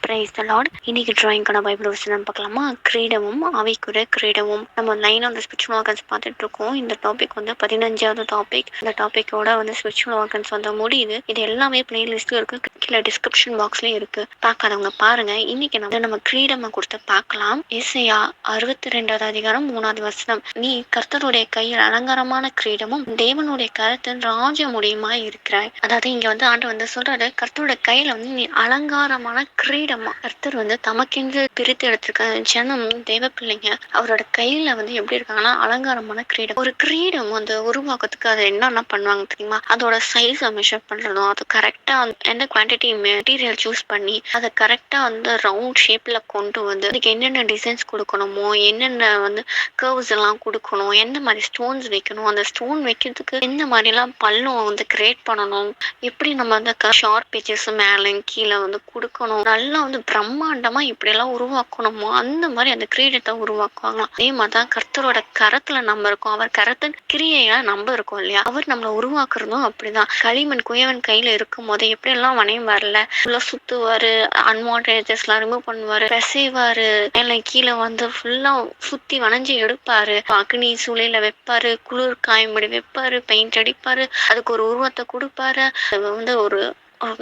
Praise the Lord. இன்னைக்கு டிராயிங்கான Bible வசனம் பார்க்கலாமா? கிரீடமும் ஆவிக்குரிய கிரீடமும். நம்ம line of the spiritual organs பார்த்துட்டு இருக்கோம். இந்த டாபிக் வந்து 15வது டாபிக். இந்த டாபிக்கோட வந்து ஸ்பிரிச்சுவல் ஆர்கன்ஸ் வந்து முடியுது. இது எல்லாமே பிளேலிஸ்ட்ல இருக்கு, கீழே டிஸ்கிரிப்ஷன் பாக்ஸ்லயும் இருக்கு. பார்க்காதவங்க பாருங்க. இன்னைக்கு நம்ம கிரீடமை கொடுத்து பார்க்கலாம். ஏசாயா 62வது அதிகாரம் 3வது வசனம். நீ கர்த்தருடைய கையில் அலங்காரமான கிரீடமும் தேவனுடைய கருத்தின் ராஜ முடியுமா இருக்கிறாய். அதாவது இங்க வந்து ஆண்டு வந்து சொல்றாரு, கர்த்தருடைய கையில வந்து நீ அலங்காரமான கிரீடமா. கர்த்தர் வந்து தமக்கென்று பிரித்து எடுத்திருக்க ஜனம் தேவ பிள்ளைங்க அவரோட கையில வந்து எப்படி இருக்காங்கன்னா அலங்காரமான கிரீடம். ஒரு கிரீடம் வந்து உருவாக்கத்துக்கு அதை என்னென்ன பண்ணுவாங்க தெரியுமா? அதோட சைஸை மெஷர் பண்றதும், அது கரெக்டா எந்த குவான்டிட்டி மெட்டீரியல் சூஸ் பண்ணி அதை கரெக்டா வந்து ரவுண்ட் ஷேப்ல கொண்டு வந்து அதுக்கு என்னென்ன டிசைன்ஸ் கொடுக்கணுமோ, என்னென்ன வந்து கர்வ்ஸ் எல்லாம் கொடுக்கணும், எந்த மாதிரி ஸ்டோன்ஸ் வைக்கணும், அந்த ஸ்டோன் வைக்கிறதுக்கு எந்த மாதிரி எல்லாம் பல்லும் வந்து கிரியேட் பண்ணணும், எப்படி நம்ம வந்து ஷார்ப் பேஜஸ் மேலே கீழே வந்து கொடுக்கணும், நல்லா வந்து பிரம்மாண்டமா இப்படி எல்லாம் உருவாக்கணுமோ அந்த மாதிரி அந்த கிரீடத்தை உருவாக்குவாங்களாம். அதே மாதிரிதான் கர்த்தரோட கரத்துல நம்ம இருக்கோம். அவர் கரத்தின் கிரியையா நம்ம இருக்கோம் இல்லையா? அவர் நம்மளை உருவாக்குறதும் அப்படிதான். களிமண் குயவன் கையில இருக்கும் போது எப்படி எல்லாம் வனையும் வரல, ஃபுல்லா சுத்துவாரு, அன்வான்ட் எட்ஜஸ் எல்லாம் ரிமூவ் பண்ணுவாரு, பெசைவாரு, மேல கீழே வந்து ஃபுல்லா சுத்தி வளைஞ்சு எடுப்பாரு, அக்னி சூளையில வைப்பாரு, குளிர் காயும்படி வைப்பாரு, பெயிண்ட் அடிப்பாரு, அதுக்கு ஒரு உருவத்தை கொடுப்பாரு. வந்து ஒரு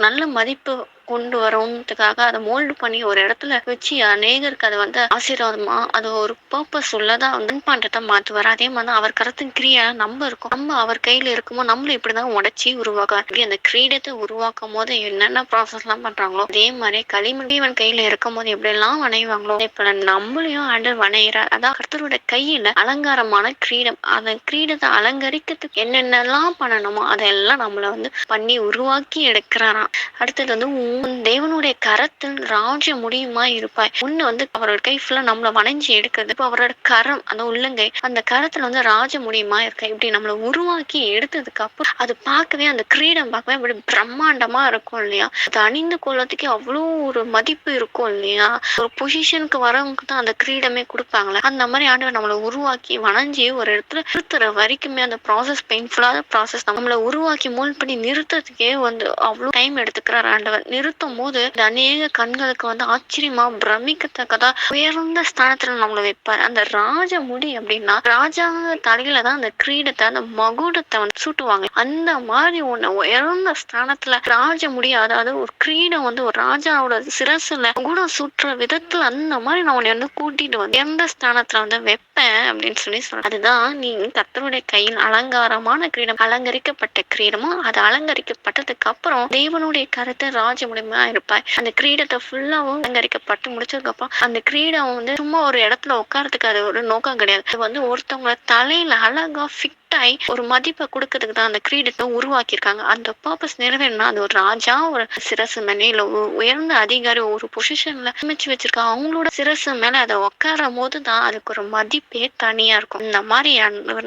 நல்ல மதிப்பு கொண்டு வரணுன்றதுக்காக அதை மோல்டு பண்ணி ஒரு இடத்துல வச்சு அநேகருக்கு அதை வந்து ஆசீர்வாதமா அது ஒரு பர்பஸ் உள்ளதா வந்து பண்றதை மாத்துவார். அதே மாதிரி அவர் கருத்தின் கிரியா நம்ம இருக்கும். நம்ம அவர் கையில இருக்குமோ நம்மளும் இப்படிதான் உடைச்சி உருவாக்குவார். அந்த கிரீடத்தை உருவாக்கும் போது என்னென்ன ப்ராசஸ் எல்லாம் பண்றாங்களோ அதே மாதிரி களிமண் கையில இருக்கும் போது எப்படி எல்லாம் வணைவாங்களோ இப்ப நம்மளையும் ஆண்டர் வணையிறார். அதான் கர்த்தரோட கையில அலங்காரமான கிரீடம். அந்த கிரீடத்தை அலங்கரிக்கிறதுக்கு என்னென்னலாம் பண்ணணுமோ அதெல்லாம் நம்மள வந்து பண்ணி உருவாக்கி எடுக்கிறாராம். அடுத்தது வந்து தேவனுடைய கரத்தில் ராஜ முடியுமா இருப்பாய். ஒண்ணு வந்து அவரோட கை ஃபுல்லா நம்மள வணைஞ்சு எடுக்கிறது. இப்ப அவரோட கரம் அந்த உள்ளங்கை அந்த கரத்துல வந்து ராஜ முடியுமா இருக்கா. இப்படி நம்மள உருவாக்கி எடுத்ததுக்கு அப்புறம் அது பார்க்கவே அந்த கிரீடம் பார்க்கவே இப்படி பிரம்மாண்டமா இருக்கும் இல்லையா? அது அணிந்து கொள்ளத்துக்கே அவ்வளோ ஒரு மதிப்பு இருக்கும் இல்லையா? ஒரு பொசிஷனுக்கு வரவங்க தான் அந்த கிரீடமே கொடுப்பாங்களே. அந்த மாதிரி ஆண்டவர் நம்மளை உருவாக்கி வணைஞ்சி ஒரு இடத்துல நிறுத்துற வரைக்குமே அந்த ப்ராசஸ் பெயின்ஃபுல்லான ப்ராசஸ். நம்மளை உருவாக்கி மோல்ட் பண்ணி நிறுத்துறதுக்கே வந்து அவ்வளோ டைம் எடுத்துக்கிறார் ஆண்டவர். நிறுத்தும் போது அநேக கண்களுக்கு வந்து ஆச்சரியமா பிரமிக்கத்தக்கதா உயர்ந்த ஸ்தானத்துல நம்மளை வைப்பார். அந்த ராஜ முடி அப்படின்னா ராஜா தலையில தான் அந்த கிரீடத்தை அந்த மகுடத்தை வந்து சூட்டுவாங்க. அந்த மாதிரி ஒண்ணு உயர்ந்த ஸ்தானத்துல ராஜ முடி, அதாவது ஒரு கிரீடம் வந்து ஒரு ராஜாவோட சிரசுல மகுடம் சூட்டுற விதத்துல அந்த மாதிரி நான் உன்னை வந்து கூட்டிட்டு வந்து எந்த ஸ்தானத்துல வந்து வைப்பேன் அப்படின்னு சொல்லி சொல்றேன். அதுதான் நீ கர்த்தருடைய கையில் அலங்காரமான கிரீடம், அலங்கரிக்கப்பட்ட கிரீடமும் அது அலங்கரிக்கப்பட்டதுக்கு அப்புறம் தேவனுடைய கருத்தை ராஜ முடியுமா இருப்பாய். அந்த கிரீடத்தை ஃபுல்லாவும் அலங்கரிக்கப்பட்டு முடிச்சதுக்கு அப்புறம் அந்த கிரீடம் வந்து சும்மா ஒரு இடத்துல உட்காரத்துக்கு அது ஒரு நோக்கம் கிடையாது. அது வந்து ஒருத்தவங்க தலையில அழகா ஃபிட் ஆகி ஒரு மதிப்பை கொடுக்கறதுக்கு தான் அந்த கிரீடத்தை உருவாக்கியிருக்காங்க. அந்த பர்பஸ் நிறைவேறினா அது ஒரு ராஜா ஒரு சிரசு மேலே இல்ல உயர்ந்த அதிகாரி ஒரு பொசிஷன்ல அமைச்சு வச்சிருக்காங்க. அவங்களோட சிரசு மேல அதை உட்காரும் போது தான் அதுக்கு ஒரு மதிப்பே தனியா இருக்கும். இந்த மாதிரி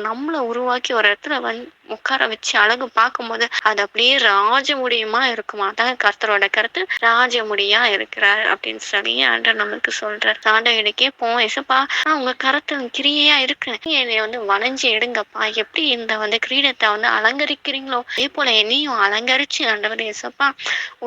நம்மளை உருவாக்கி ஒரு இடத்துல வந்து உட்கார வச்சு அழகு பார்க்கும்போது அது அப்படியே ராஜ முடியுமா இருக்குமா. அதான் கர்த்தரோட கருத்து ராஜ முடியா இருக்கிறார் அப்படின்னு சொல்லி ஆண்டர் நமக்கு சொல்றார். ஆண்டவரை கேட்போம், ஏசப்பா உங்க கருத்து கிரியையா இருக்கு, என்னை வந்து வளைஞ்சு எடுங்கப்பா. எப்படி இந்த வந்து கிரீடத்தை வந்து அலங்கரிக்கிறீங்களோ அதே போல என்னையும் அலங்கரிச்சு ஆண்டவர் ஏசப்பா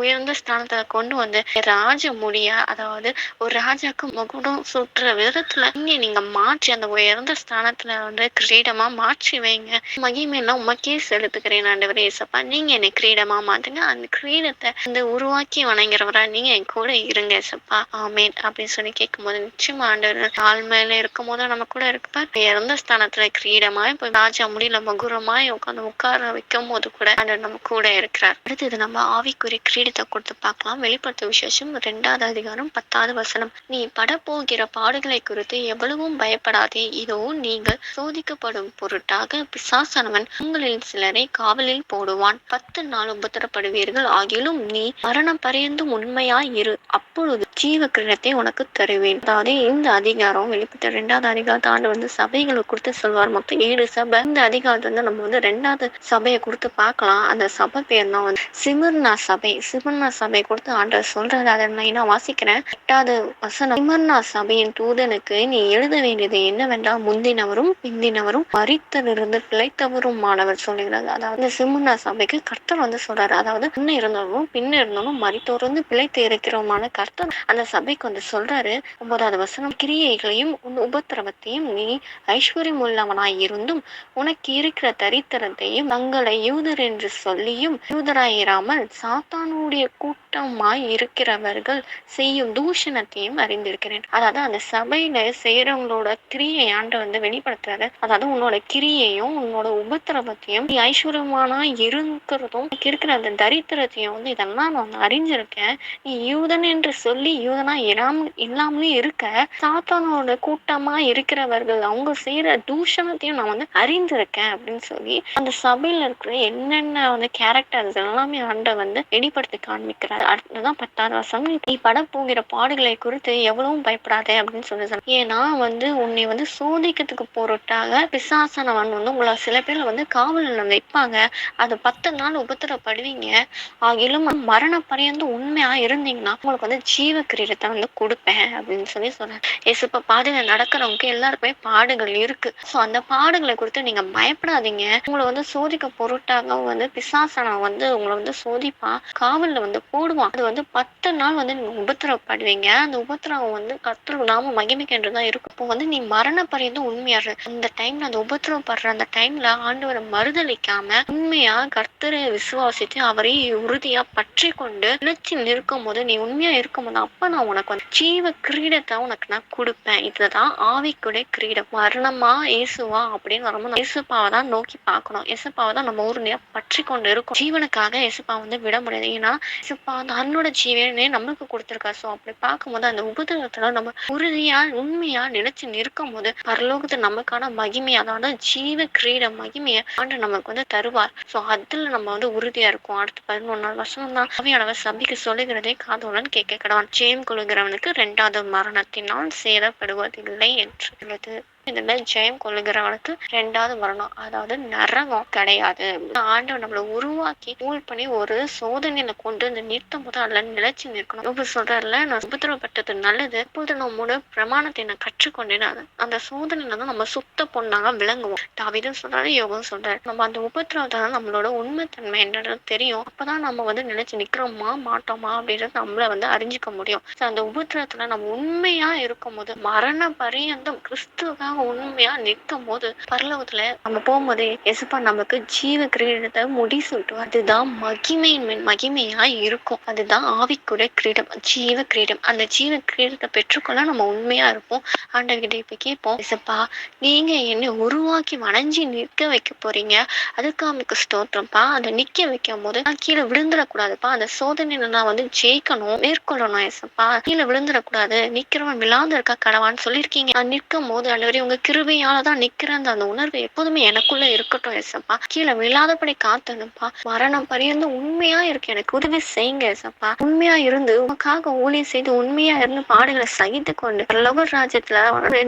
உயர்ந்த ஸ்தானத்துல கொண்டு வந்து ராஜ முடியா, அதாவது ஒரு ராஜாக்கு முகுடம் சுற்றுற விதத்துல நீங்க மாற்றி அந்த உயர்ந்த ஸ்தானத்துல வந்து கிரீடமா மாற்றி வைங்க. மகிமையெல்லாம் உமக்கே செலுத்துக்கிறேன் ஆண்டவரே ஏசப்பா. நீங்க என்னை கிரீடமா மாத்துங்க. அந்த கிரீடத்தை இந்த உருவாக்கி வணங்குறவரா நீங்க என் கூட இருங்க ஏசப்பா. ஆமேன் அப்படின்னு சொல்லி கேட்கும் போது நிச்சயமா ஆண்டவர் ஆள் மேல இருக்கும் போது நம்ம கூட இருப்பார். இறந்த ஸ்தானத்துல கிரீடமாய் இப்ப ராஜா முடியல மகுரமாய் உட்காந்து உட்கார வைக்கும் போது கூட ஆண்டவர் நம்ம கூட இருக்கிறார். அடுத்தது நம்ம ஆவிக்குரிய கிரீடத்தை கொடுத்து பார்க்கலாம். வெளிப்படுத்த விசேஷம் 2வது அதிகாரம் 10வது வசனம். நீ படப்போகிற பாடுகளை குறித்து எவ்வளவும் பயப்படாதே. இதோ நீங்கள் சோதிக்கப்படும் பொருட்டாக பிசாசானவன் உங்களில் சிலரை காவலில் போடுவான். 10 நாள் உபத்திரப்படுவீர்கள். ஆகிலும் நீ மரணம் பரியந்தும் உண்மையாய் இரு, அப்பொழுது ஜீவ கிரீடத்தை உனக்கு தருவேன். அதாவது இந்த அதிகாரம் வெளிப்பட்ட 2வது அதிகாரத்தை ஆண்டு வந்து சபைகளை கொடுத்து சொல்வார். மொத்தம் 7 சபை. இந்த அதிகாரத்தை வந்து நம்ம வந்து 2வது சபையை கொடுத்து பார்க்கலாம். அந்த சபை பேர் தான் வந்து சிமிர்னா சபை. சிமிர்னா சபை கொடுத்து ஆண்டவர் சொல்றது அதை நான் வாசிக்கிறேன். 8வது வசனம். சிமிர்னா சபையின் தூதனுக்கு நீ எழுத வேண்டியது என்னவென்றால், முந்தினவரும் பிந்தினவரும் மரித்தலிருந்து பிழைத்தவருமானவர் ஆண்டவர் சொல்லுகிறார். அதாவது இந்த சிம்னா சபைக்கு கர்த்தர் வந்து சொல்றாரு. அதாவது முன்ன இருந்தவனும் பின்ன இருந்தவனும் மரித்தோர்ந்து பிழைத்து இருக்கிறவமான கர்த்தர் அந்த சபைக்கு வந்து சொல்றாரு. 9வது வசனம், கிரியைகளையும் உன் உபத்திரவத்தையும் நீ ஐஸ்வர்யம் உள்ளவனாய் இருந்தும் உனக்கு இருக்கிற தரித்திரத்தையும் தங்களை யூதர் என்று சொல்லியும் யூதராயிராமல் சாத்தானுடைய கூட்டமாய் இருக்கிறவர்கள் செய்யும் தூஷணத்தையும் அறிந்திருக்கிறேன். அதாவது அந்த சபையில செய்யறவங்களோட கிரியை வந்து வெளிப்படுத்துறாரு. அதாவது உன்னோட கிரியையும் உன்னோட உபத்திரவத்தையும் நீ ஐஸ்வர்யமானா இருக்கிறதும் இருக்கிற அந்த தரித்திரத்தையும் வந்து இதெல்லாம் நான் வந்து அறிஞ்சிருக்கேன். நீ யூதன் என்று சொல்லி யூதனா இல்லாமலே இருக்க சாத்தானோட கூட்டமா இருக்கிறவர்கள் அவங்க செய்யற தூஷணத்தையும் நான் வந்து அறிந்திருக்கேன் அப்படின்னு சொல்லி அந்த சபையில இருக்கிற என்னென்ன வந்து கேரக்டர்ஸ் எல்லாமே வந்து வெளிப்படுத்தி காண்பிக்கிறார். அடுத்ததான் 10வது வசனம், நீ பட போகிற பாடுகளை குறித்து எவ்வளவும் பயப்படாதே அப்படின்னு சொல்லி ஏன்னா வந்து உன்னை வந்து சோதிக்கிறதுக்கு பொருட்டாக பிசாசனவன் வந்து உங்களை சில பேர்ல வந்து காவல்ல வைப்பாங்க. அது 10 நாள் உபத்திரப்படுவீங்க. ஆகிலும் மரண பரியந்து உண்மையா இருந்தீங்கன்னா உங்களுக்கு வந்து ஜீவ கிரீடத்தை வந்து கொடுப்பேன் அப்படின்னு சொல்லி சொல்றேன். ஏசுப்பா பாதையில நடக்கிறவங்க எல்லாருக்குமே பாடுகள் இருக்கு. சோ அந்த பாடுகளை குறித்து நீங்க பயப்படாதீங்க. உங்களை வந்து சோதிக்க பொருட்டாக வந்து பிசாசனம் வந்து உங்களை வந்து சோதிப்பா, காவல்ல வந்து போடுவான். அது வந்து 10 நாள் வந்து நீங்க உபத்திரப்படுவீங்க. அந்த உபத்திரவம் வந்து கர்த்தர் நாம மகிமைக்கென்றுதான் இருக்கும். இப்போ வந்து நீ மரண பரியந்து உண்மையாரு அந்த டைம்ல அந்த உபத்திரவப்படுற அந்த டைம்ல ஆண்டவரை மறுதளிக்காம உண்மையா கர்த்தரை விசுவாசித்து அவரை உறுதியா பற்றி கொண்டு நிலைச்சு நிற்கும் போது நீ உண்மையா இருக்கும் போது அப்ப நான் உனக்கு வந்து ஜீவ கிரீடத்தை உனக்கு நான் கொடுப்பேன். இதுதான் ஆவிக்குடைய கிரீடம். மரணமா இயேசுவா அப்படின்னு வரும்போது இயேசுப்பாவை தான் நோக்கி பார்க்கணும். இயேசுப்பாவை தான் நம்ம உறுதியா பற்றி கொண்டு இருக்கும். ஜீவனுக்காக இயேசுப்பா வந்து விட முடியாது. ஏன்னா இயேசுப்பா தன்னோட ஜீவனே நம்மளுக்கு கொடுத்திருக்கா. சோ அப்படி பார்க்கும்போது அந்த உபத்திரவத்துல நம்ம உறுதியா உண்மையா நிலைச்சு நிற்கும் போது பரலோகத்தை நமக்கான மகிமை, அதாவது ஜீவ கிரீட மகிமையை ஆண்டு நமக்கு வந்து தருவார். சோ அதுல நம்ம வந்து உறுதியா இருக்கும். அடுத்து 11வது வசனம் தான், ஆவியானவர் சபைக்கு சொல்லுகிறதை காதுடன் கேட்க கடவான். ஜெயம் கொள்ளுகிறவனுக்கு 2வது மரணத்தினால் சேதப்படுவதில்லை என்று உள்ளது. இதுல ஜெயம் கொள்ளுகிறவனுக்கு 2வது மரணம், அதாவது நரகம் கிடையாது. ஆண்டவர் நம்மளை உருவாக்கி தூள் பண்ணி ஒரு சோதனையில கொண்டு வந்து நிறுத்தும் போது அதுல நிலைச்சு நிற்கணும். இப்ப சொல்றாருல, நான் உபத்திரவப்பட்டது நல்லது, இப்போது நம்மோட பிரமாணத்தை நான் கற்றுக்கொண்டேன். அந்த சோதனையில தான் நம்ம சுத்த பொண்ணாக விளங்குவோம். தாவீதும் சொல்றாரு, யோகம் சொல்றாரு. நம்ம அந்த உபத்திரவத்தை நம்மளோட உண்மைத்தன்மை என்னன்னு தெரியும். அப்பதான் நம்ம வந்து நிலைச்சு நிக்கிறோமா மாட்டோமா அப்படின்றது நம்மள வந்து அறிஞ்சிக்க முடியும். அந்த உபத்திரவத்துல நம்ம உண்மையா இருக்கும் போது மரண பரியந்தம் கிறிஸ்துவ உண்மையா நிற்கும் போது பரலோகத்துல நம்ம போகும்போது எசுப்பா நமக்கு ஜீவ கிரீடத்தை முடிசூட்டுவோம். அதுதான் மகிமையா இருக்கும். அதுதான் ஆவிக்குரிய கிரீடம், ஜீவ கிரீடம். அந்த ஜீவ கிரீடத்தை பெற்றுக்கொள்ள நம்ம உண்மையா இருப்போம். ஆண்டவர்கிட்ட இப்ப கேட்போம், எசுப்பா நீங்க என்னை உருவாக்கி வணைஞ்சி நிற்க வைக்க போறீங்க, அதுக்கு அவனுக்கு ஸ்தோத்திரம்ப்பா. அதை நிக்க வைக்கும் போது நான் கீழே விழுந்துடக்கூடாதுப்பா. அந்த சோதனையில நான் வந்து ஜெயிக்கணும், மேற்கொள்ளணும். எசுப்பா கீழே விழுந்துடக்கூடாது, நிக்கிறவன் விழாந்து இருக்கா கடவான்னு சொல்லியிருக்கீங்க. நான் நிற்கும் போது ஆண்டவரே உங்க கிருபையாலதான் நிக்கிறேன் அந்த உணர்வு எப்போதுமே எனக்குள்ள இருக்கட்டும். ஏசப்பா கீழே விழாதபடி காத்தனுப்பா. மரணம் பரியந்து உண்மையா இருக்கு, எனக்கு உதவி செய்யுங்க ஏசப்பா. உண்மையா இருந்து உங்களுக்காக ஊழியம் செய்து உண்மையா இருந்து பாடுகளை சகித்து கொண்டு பரலோக ராஜ்யத்துல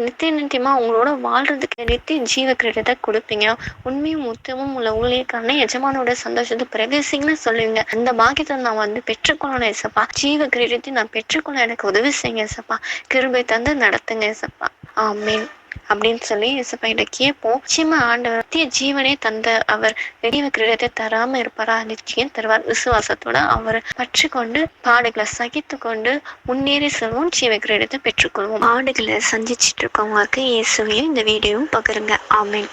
நித்தியமா உங்களோட வாழ்றதுக்கு நித்திய ஜீவ கிரீடத்தை கொடுப்பீங்க. உண்மையும் உத்தமும் உள்ள ஊழியக்காரனை எஜமானோட சந்தோஷத்தை பிரவேசிங்கன்னு சொல்லுவீங்க. அந்த பாக்கியத்தை நான் வந்து பெற்றுக்கொள்ளணும் ஏசப்பா. ஜீவ கிரீடத்தை நான் பெற்றுக்கொள்ள எனக்கு உதவி செய்யுங்க ஏசப்பா. கிருபை தந்து நடத்துங்க ஏசப்பா. ஆமென் அப்படின்னு சொல்லி இயேசுப்பா கிட்ட கேட்போம். நிச்சயமா ஆண்டவர் நித்திய ஜீவனே தந்த அவர் ஜீவ கிரீடத்தை தராம இருப்பாரா? நிச்சயம் தருவார். விசுவாசத்தோட அவரை பற்றி கொண்டு பாடுகளை சகித்து கொண்டு முன்னேறி செல்வோம், ஜீவ கிரீடத்தை பெற்றுக்கொள்வோம். பாடுகளை சந்திச்சிட்டு இருக்கவங்களுக்கு இயேசுவையும் இந்த வீடியோவும் பகிருங்க. ஆமென்.